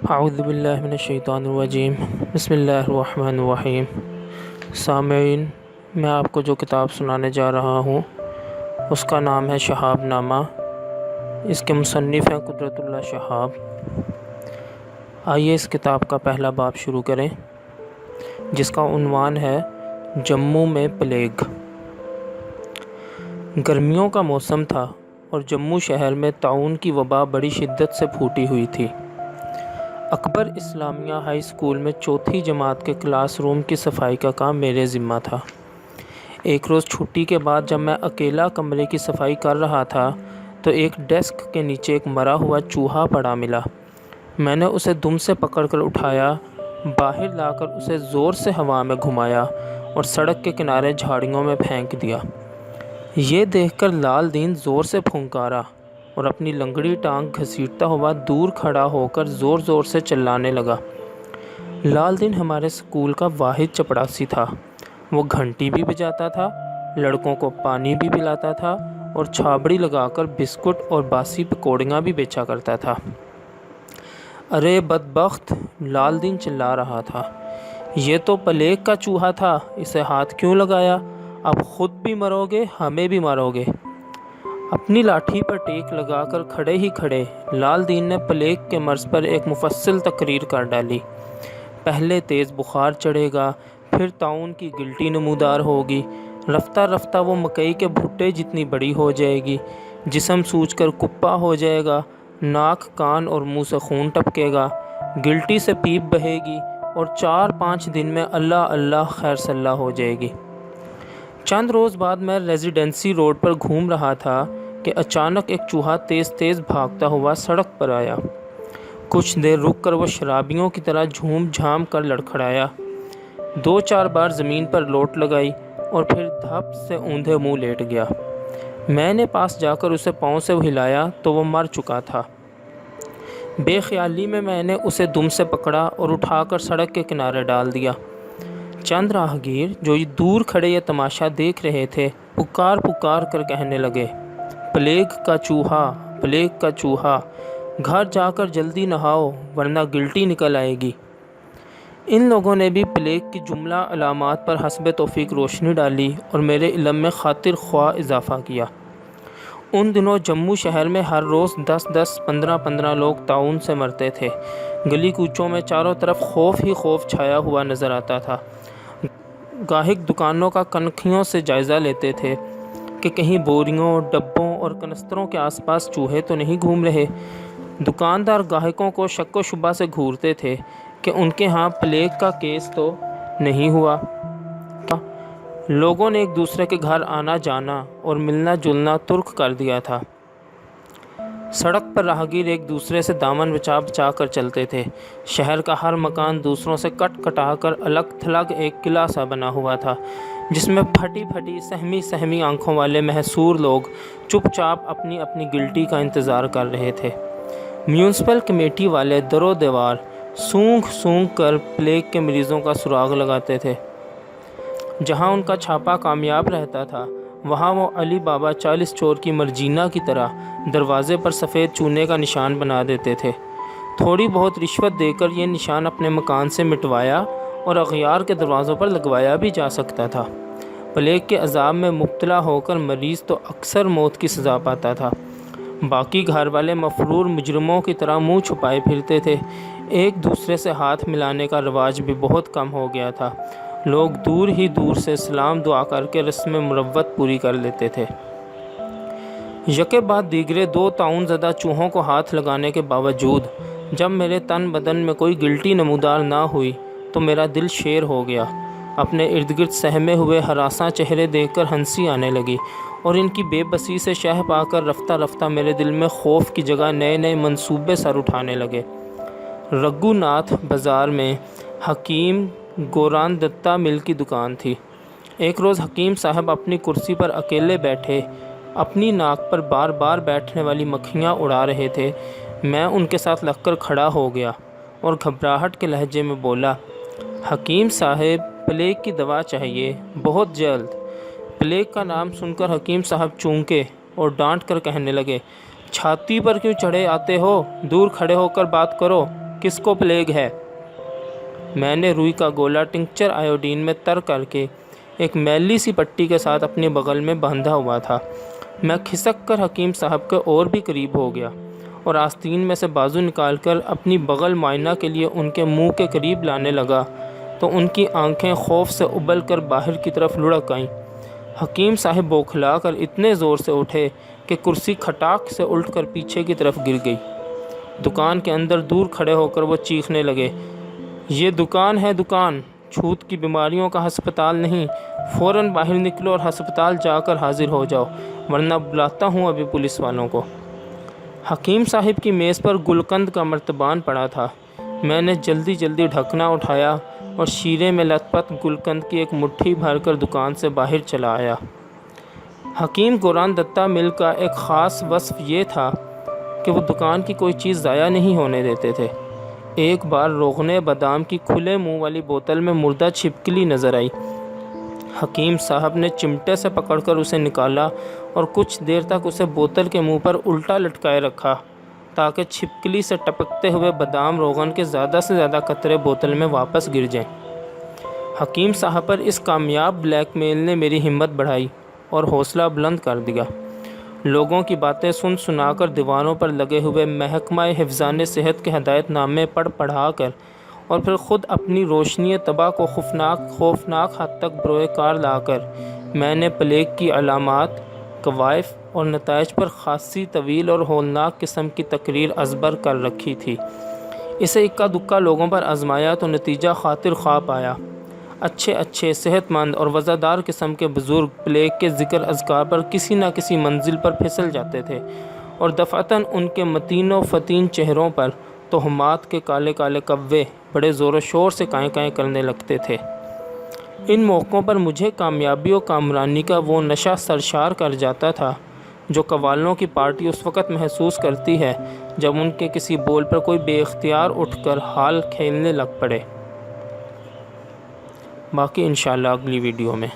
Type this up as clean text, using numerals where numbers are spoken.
اعوذ باللہ من الشیطان الرجیم بسم اللہ الرحمن الرحیم۔ سامعین، میں آپ کو جو کتاب سنانے جا رہا ہوں اس کا نام ہے شہاب نامہ۔ اس کے مصنف ہیں قدرت اللہ شہاب۔ آئیے اس کتاب کا پہلا باب شروع کریں، جس کا عنوان ہے جموں میں پلیگ۔ گرمیوں کا موسم تھا اور جموں شہر میں طاعون کی وبا بڑی شدت سے پھوٹی ہوئی تھی۔ اکبر اسلامیہ ہائی اسکول میں چوتھی جماعت کے کلاس روم کی صفائی کا کام میرے ذمہ تھا۔ ایک روز چھٹی کے بعد جب میں اکیلا کمرے کی صفائی کر رہا تھا تو ایک ڈیسک کے نیچے ایک مرا ہوا چوہا پڑا ملا۔ میں نے اسے دم سے پکڑ کر اٹھایا، باہر لا کر اسے زور سے ہوا میں گھمایا اور سڑک کے کنارے جھاڑیوں میں پھینک دیا۔ یہ دیکھ کر لال دین زور سے پھنکارا اور اپنی لنگڑی ٹانگ گھسیٹتا ہوا دور کھڑا ہو کر زور زور سے چلانے لگا۔ لال دین ہمارے اسکول کا واحد چپڑاسی تھا۔ وہ گھنٹی بھی بجاتا تھا، لڑکوں کو پانی بھی پلاتا تھا اور چھابڑی لگا کر بسکٹ اور باسی پکوڑیاں بھی بیچا کرتا تھا۔ ارے بدبخت، لال دین چلا رہا تھا، یہ تو پلیگ کا چوہا تھا، اسے ہاتھ کیوں لگایا؟ اب خود بھی مرو گے، ہمیں بھی مارو گے۔ اپنی لاٹھی پر ٹیک لگا کر کھڑے ہی کھڑے لال دین نے پلیگ کے مرض پر ایک مفصل تقریر کر ڈالی۔ پہلے تیز بخار چڑھے گا، پھر طاعون کی گلٹی نمودار ہوگی، رفتہ رفتہ وہ مکئی کے بھٹے جتنی بڑی ہو جائے گی، جسم سوج کر کپا ہو جائے گا، ناک، کان اور منہ سے خون ٹپکے گا، گلٹی سے پیپ بہے گی اور 4-5 دن میں اللہ اللہ خیر صلاح ہو جائے گی۔ چند روز بعد میں ریزیڈنسی روڈ پر گھوم رہا تھا کہ اچانک ایک چوہا تیز تیز بھاگتا ہوا سڑک پر آیا۔ کچھ دیر رک کر وہ شرابیوں کی طرح جھوم جھام کر لڑکھڑایا، 2-4 بار زمین پر لوٹ لگائی اور پھر دھپ سے اوندھے منہ لیٹ گیا۔ میں نے پاس جا کر اسے پاؤں سے ہلایا تو وہ مر چکا تھا۔ بے خیالی میں میں نے اسے دم سے پکڑا اور اٹھا کر سڑک کے کنارے ڈال دیا۔ چند راہگیر جو دور کھڑے یہ تماشا دیکھ رہے تھے پکار پکار کر کہنے لگے، پلیگ کا چوہا، پلیگ کا چوہا، گھر جا کر جلدی نہاؤ ورنہ گلٹی نکل آئے گی۔ ان لوگوں نے بھی پلیگ کی جملہ علامات پر حسب توفیق روشنی ڈالی اور میرے علم میں خاطر خواہ اضافہ کیا۔ ان دنوں جموں شہر میں ہر روز 10-10، 15-15 لوگ طاعون سے مرتے تھے۔ گلی کوچوں میں چاروں طرف خوف ہی خوف چھایا ہوا نظر آتا تھا۔ گاہک دکانوں کا کنکھیوں سے جائزہ لیتے تھے کہ کہیں بوریوں، ڈبوں اور کنستروں کے آس پاس چوہے تو نہیں گھوم رہے۔ دکاندار گاہکوں کو شک و شبہ سے گھورتے تھے کہ ان کے ہاں پلیگ کا کیس تو نہیں ہوا۔ لوگوں نے ایک دوسرے کے گھر آنا جانا اور ملنا جلنا ترک کر دیا تھا۔ سڑک پر راہگیر ایک دوسرے سے دامن بچا بچا کر چلتے تھے۔ شہر کا ہر مکان دوسروں سے کٹ کٹا کر الگ تھلگ ایک قلعہ سا بنا ہوا تھا، جس میں پھٹی پھٹی سہمی سہمی آنکھوں والے محصور لوگ چپ چاپ اپنی اپنی گلٹی کا انتظار کر رہے تھے۔ میونسپل کمیٹی والے در و دیوار سونگھ سونگھ کر پلیگ کے مریضوں کا سراغ لگاتے تھے۔ جہاں ان کا چھاپا کامیاب رہتا تھا وہاں وہ علی بابا 40 چور کی مرجینہ کی طرح دروازے پر سفید چونے کا نشان بنا دیتے تھے۔ تھوڑی بہت رشوت دے کر یہ نشان اپنے مکان سے مٹوایا اور اغیار کے دروازوں پر لگوایا بھی جا سکتا تھا۔ پلیگ کے عذاب میں مبتلا ہو کر مریض تو اکثر موت کی سزا پاتا تھا، باقی گھر والے مفرور مجرموں کی طرح منہ چھپائے پھرتے تھے۔ ایک دوسرے سے ہاتھ ملانے کا رواج بھی بہت کم ہو گیا تھا، لوگ دور ہی دور سے سلام دعا کر کے رسم مروت پوری کر لیتے تھے۔ یکے بعد دیگرے 2 طاعون زدہ چوہوں کو ہاتھ لگانے کے باوجود جب میرے تن بدن میں کوئی گلٹی نمودار نہ ہوئی تو میرا دل شیر ہو گیا۔ اپنے ارد گرد سہمے ہوئے ہراساں چہرے دیکھ کر ہنسی آنے لگی اور ان کی بے بسی سے شہ پا کر رفتہ رفتہ میرے دل میں خوف کی جگہ نئے نئے منصوبے سر اٹھانے لگے۔ رگو ناتھ بازار میں حکیم گوران دتا مل کی دکان تھی۔ ایک روز حکیم صاحب اپنی کرسی پر اکیلے بیٹھے اپنی ناک پر بار بار بیٹھنے والی مکھیاں اڑا رہے تھے۔ میں ان کے ساتھ لگ کر کھڑا ہو گیا اور گھبراہٹ کے لہجے میں بولا، حکیم صاحب پلیگ کی دوا چاہیے، بہت جلد۔ پلیگ کا نام سن کر حکیم صاحب چونکے اور ڈانٹ کر کہنے لگے، چھاتی پر کیوں چڑھے آتے ہو؟ دور کھڑے ہو کر بات کرو، کس کو پلیگ ہے؟ میں نے روئی کا گولا ٹنکچر آیوڈین میں تر کر کے ایک میلی سی پٹی کے ساتھ اپنے بغل میں باندھا ہوا تھا۔ میں کھسک کر حکیم صاحب کے اور بھی قریب ہو گیا اور آستین میں سے بازو نکال کر اپنی بغل معائنہ کے لیے ان کے منہ کے قریب لانے لگا تو ان کی آنکھیں خوف سے ابل کر باہر کی طرف لڑک آئیں۔ حکیم صاحب بوکھلا کر اتنے زور سے اٹھے کہ کرسی کھٹاک سے الٹ کر پیچھے کی طرف گر گئی۔ دکان کے اندر دور کھڑے ہو کر وہ چیخنے لگے، یہ دکان ہے دکان، چھوت کی بیماریوں کا ہسپتال نہیں، فوراً باہر نکلو اور ہسپتال جا کر حاضر ہو جاؤ ورنہ بلاتا ہوں ابھی پولیس والوں کو۔ حکیم صاحب کی میز پر گلقند کا مرتبان پڑا تھا۔ میں نے جلدی جلدی ڈھکنا اٹھایا اور شیرے میں لت پت گلقند کی ایک مٹھی بھر کر دکان سے باہر چلا آیا۔ حکیم گوران دتہ مل کا ایک خاص وصف یہ تھا کہ وہ دکان کی کوئی چیز ضائع نہیں ہونے دیتے تھے۔ ایک بار روغنے بادام کی کھلے منہ والی بوتل میں مردہ چھپکلی نظر آئی۔ حکیم صاحب نے چمٹے سے پکڑ کر اسے نکالا اور کچھ دیر تک اسے بوتل کے منہ پر الٹا لٹکائے رکھا تاکہ چھپکلی سے ٹپکتے ہوئے بادام روغن کے زیادہ سے زیادہ قطرے بوتل میں واپس گر جائیں۔ حکیم صاحب پر اس کامیاب بلیک میل نے میری ہمت بڑھائی اور حوصلہ بلند کر دیا۔ لوگوں کی باتیں سن سنا کر دیواروں پر لگے ہوئے محکمہ حفظان صحت کے ہدایت نامے پڑھا کر اور پھر خود اپنی روشنی طبع کو خوفناک حد تک بروئے کار لا کر میں نے پلیگ کی علامات، کوائف اور نتائج پر خاصی طویل اور ہولناک قسم کی تقریر ازبر کر رکھی تھی۔ اسے اکا دکا لوگوں پر آزمایا تو نتیجہ خاطر خواہ پایا۔ اچھے صحت مند اور وزادار قسم کے بزرگ پلیگ کے ذکر اذکار پر کسی نہ کسی منزل پر پھسل جاتے تھے اور دفعتاً ان کے متین و فتین چہروں پر تہمات کے کالے کالے کوے بڑے زور و شور سے کائیں کائیں کرنے لگتے تھے۔ ان موقعوں پر مجھے کامیابی و کامرانی کا وہ نشہ سرشار کر جاتا تھا جو قوالوں کی پارٹی اس وقت محسوس کرتی ہے جب ان کے کسی بول پر کوئی بے اختیار اٹھ کر حال کھیلنے لگ پڑے۔ باقی انشاءاللہ اگلی ویڈیو میں۔